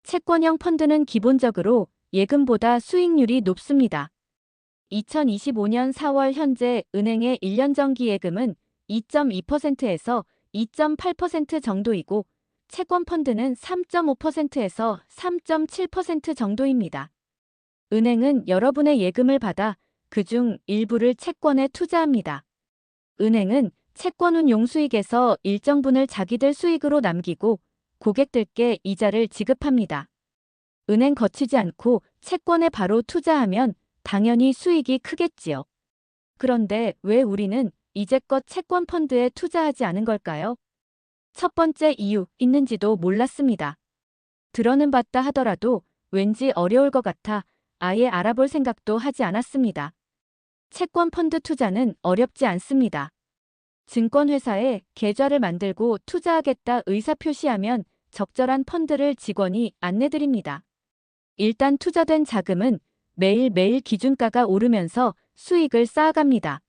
채권형 펀드는 기본적으로 예금보다 수익률이 높습니다. 2025년 4월 현재 은행의 1년 정기 예금은 2.2%에서 2.8% 정도이고 채권 펀드는 3.5%에서 3.7% 정도입니다. 은행은 여러분의 예금을 받아 그중 일부를 채권에 투자합니다. 은행은 채권운용 수익에서 일정분을 자기들 수익으로 남기고 고객들께 이자를 지급합니다. 은행 거치지 않고 채권에 바로 투자하면 당연히 수익이 크겠지요. 그런데 왜 우리는 이제껏 채권 펀드에 투자하지 않은 걸까요? 첫 번째 이유, 있는지도 몰랐습니다. 들어는 봤다 하더라도 왠지 어려울 것 같아 아예 알아볼 생각도 하지 않았습니다. 채권 펀드 투자는 어렵지 않습니다. 증권회사에 계좌를 만들고 투자하겠다 의사표시하면 적절한 펀드를 직원이 안내드립니다. 일단 투자된 자금은 매일매일 기준가가 오르면서 수익을 쌓아갑니다.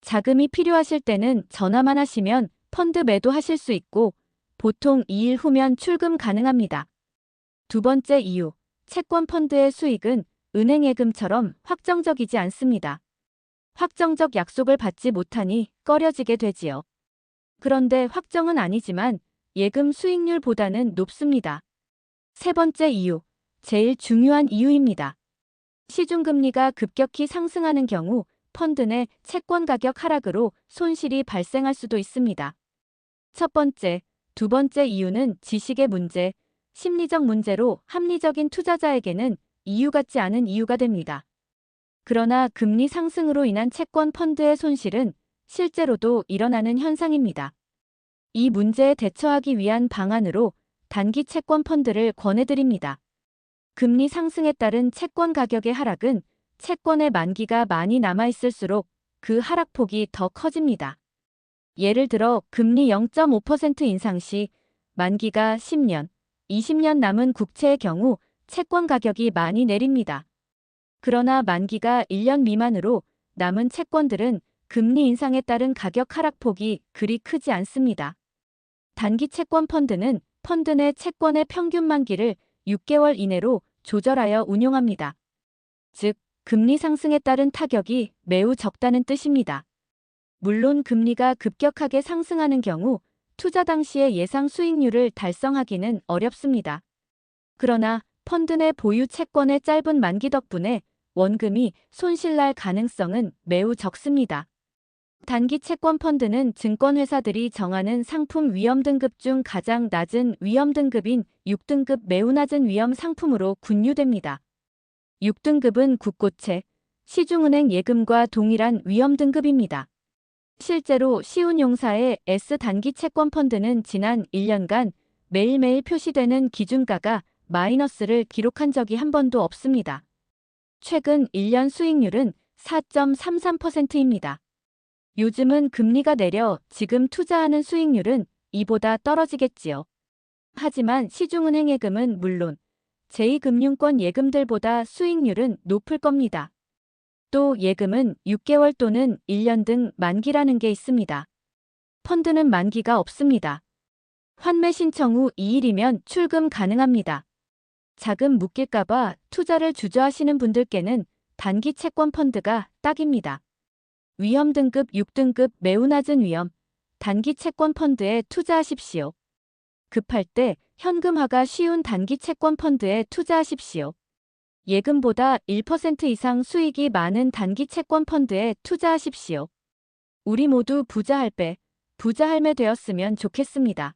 자금이 필요하실 때는 전화만 하시면 펀드 매도하실 수 있고 보통 2일 후면 출금 가능합니다. 두 번째 이유, 채권 펀드의 수익은 은행 예금처럼 확정적이지 않습니다. 확정적 약속을 받지 못하니 꺼려지게 되지요. 그런데 확정은 아니지만 예금 수익률보다는 높습니다. 세 번째 이유, 제일 중요한 이유입니다. 시중금리가 급격히 상승하는 경우 펀드 내 채권 가격 하락으로 손실이 발생할 수도 있습니다. 첫 번째, 두 번째 이유는 지식의 문제, 심리적 문제로 합리적인 투자자에게는 이유 같지 않은 이유가 됩니다. 그러나 금리 상승으로 인한 채권 펀드의 손실은 실제로도 일어나는 현상입니다. 이 문제에 대처하기 위한 방안으로 단기 채권 펀드를 권해드립니다. 금리 상승에 따른 채권 가격의 하락은 채권의 만기가 많이 남아있을수록 그 하락폭이 더 커집니다. 예를 들어 금리 0.5% 인상 시 만기가 10년, 20년 남은 국채의 경우 채권 가격이 많이 내립니다. 그러나 만기가 1년 미만으로 남은 채권들은 금리 인상에 따른 가격 하락폭이 그리 크지 않습니다. 단기 채권 펀드는 펀드 내 채권의 평균 만기를 6개월 이내로 조절하여 운용합니다. 즉, 금리 상승에 따른 타격이 매우 적다는 뜻입니다. 물론 금리가 급격하게 상승하는 경우 투자 당시의 예상 수익률을 달성하기는 어렵습니다. 그러나 펀드 내 보유 채권의 짧은 만기 덕분에 원금이 손실날 가능성은 매우 적습니다. 단기 채권 펀드는 증권회사들이 정하는 상품 위험 등급 중 가장 낮은 위험 등급인 6등급 매우 낮은 위험 상품으로 분류됩니다. 6등급은 국고채, 시중은행 예금과 동일한 위험 등급입니다. 실제로 시운용사의 S단기 채권 펀드는 지난 1년간 매일매일 표시되는 기준가가 마이너스를 기록한 적이 한 번도 없습니다. 최근 1년 수익률은 4.33%입니다. 요즘은 금리가 내려 지금 투자하는 수익률은 이보다 떨어지겠지요. 하지만 시중은행 예금은 물론 제2금융권 예금들보다 수익률은 높을 겁니다. 또 예금은 6개월 또는 1년 등 만기라는 게 있습니다. 펀드는 만기가 없습니다. 환매 신청 후 2일이면 출금 가능합니다. 자금 묶일까봐 투자를 주저하시는 분들께는 단기 채권 펀드가 딱입니다. 위험 등급 6등급 매우 낮은 위험, 단기 채권 펀드에 투자하십시오. 급할 때 현금화가 쉬운 단기 채권 펀드에 투자하십시오. 예금보다 1% 이상 수익이 많은 단기 채권 펀드에 투자하십시오. 우리 모두 부자 할배, 부자 할매 되었으면 좋겠습니다.